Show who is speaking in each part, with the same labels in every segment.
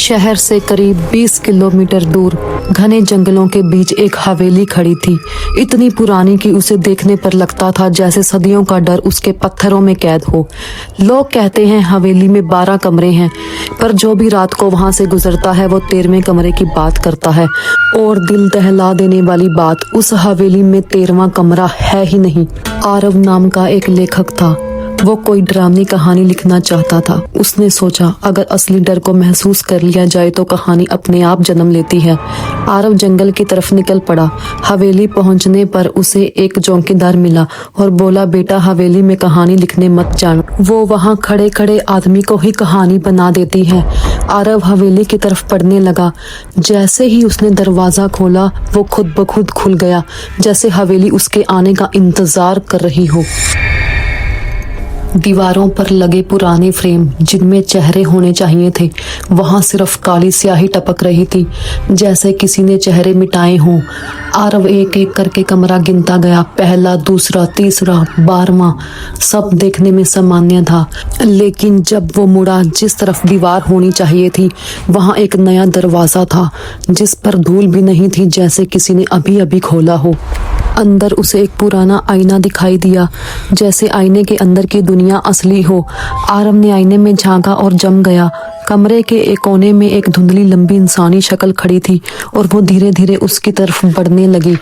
Speaker 1: शहर से करीब 20 किलोमीटर दूर घने जंगलों के बीच एक हवेली खड़ी थी। इतनी पुरानी कि उसे देखने पर लगता था जैसे सदियों का डर उसके पत्थरों में कैद हो। लोग कहते हैं हवेली में 12 कमरे हैं, पर जो भी रात को वहां से गुजरता है वो 13वें कमरे की बात करता है। और दिल दहला देने वाली बात, उस हवेली में 13वां कमरा है ही नहीं। आरव नाम का एक लेखक था। वो कोई डरावनी कहानी लिखना चाहता था। उसने सोचा अगर असली डर को महसूस कर लिया जाए तो कहानी अपने आप जन्म लेती है। आरव जंगल की तरफ निकल पड़ा। हवेली पहुंचने पर उसे एक चौकीदार मिला और बोला, बेटा हवेली में कहानी लिखने मत जाना, वो वहाँ खड़े खड़े आदमी को ही कहानी बना देती है। आरव हवेली की तरफ पढ़ने लगा। जैसे ही उसने दरवाजा खोला वो खुद ब खुद खुल गया, जैसे हवेली उसके आने का इंतजार कर रही हो। दीवारों पर लगे पुराने फ्रेम जिनमें चेहरे होने चाहिए थे, वहां सिर्फ काली स्याही टपक रही थी, जैसे किसी ने चेहरे मिटाए हों। आरव एक एक करके कमरा गिनता गया। पहला, दूसरा, तीसरा, 12वां, सब देखने में सामान्य था। लेकिन जब वो मुड़ा जिस तरफ दीवार होनी चाहिए थी, वहां एक नया दरवाजा था जिस पर धूल भी नहीं थी, जैसे किसी ने अभी अभी खोला हो। अंदर उसे एक पुराना आईना दिखाई दिया, जैसे आईने के अंदर की दुनिया असली हो। आरव ने आईने में झांका और जम गया। कमरे के एक कोने में एक धुंधली लंबी इंसानी शक्ल खड़ी थी और वो धीरे धीरे उसकी तरफ बढ़ने लगी।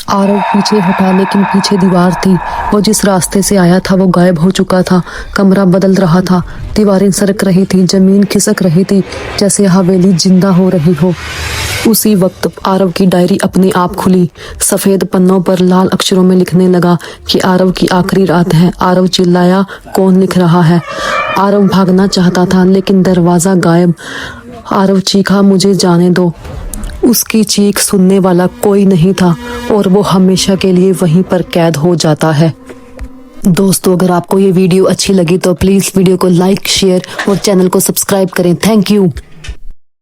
Speaker 1: आरव पीछे हटा, लेकिन पीछे दीवार थी। वो जिस रास्ते से आया था वो गायब हो चुका था। कमरा बदल रहा था, दीवारें सरक रही थी, जमीन खिसक रही थी, जैसे हवेली जिंदा हो रही हो। उसी वक्त आरव की डायरी अपने आप खुली। सफेद पन्नों पर लाल अक्षरों में लिखने लगा कि आरव की आखिरी रात है। आरव चिल्लाया, कौन लिख रहा है? आरव भागना चाहता था लेकिन दरवाजा गायब। आरव चीखा, मुझे जाने दो। उसकी चीख सुनने वाला कोई नहीं था और वो हमेशा के लिए वहीं पर कैद हो जाता है। दोस्तों, अगर आपको ये वीडियो अच्छी लगी तो प्लीज़ वीडियो को लाइक, शेयर और चैनल को सब्सक्राइब करें। Thank you.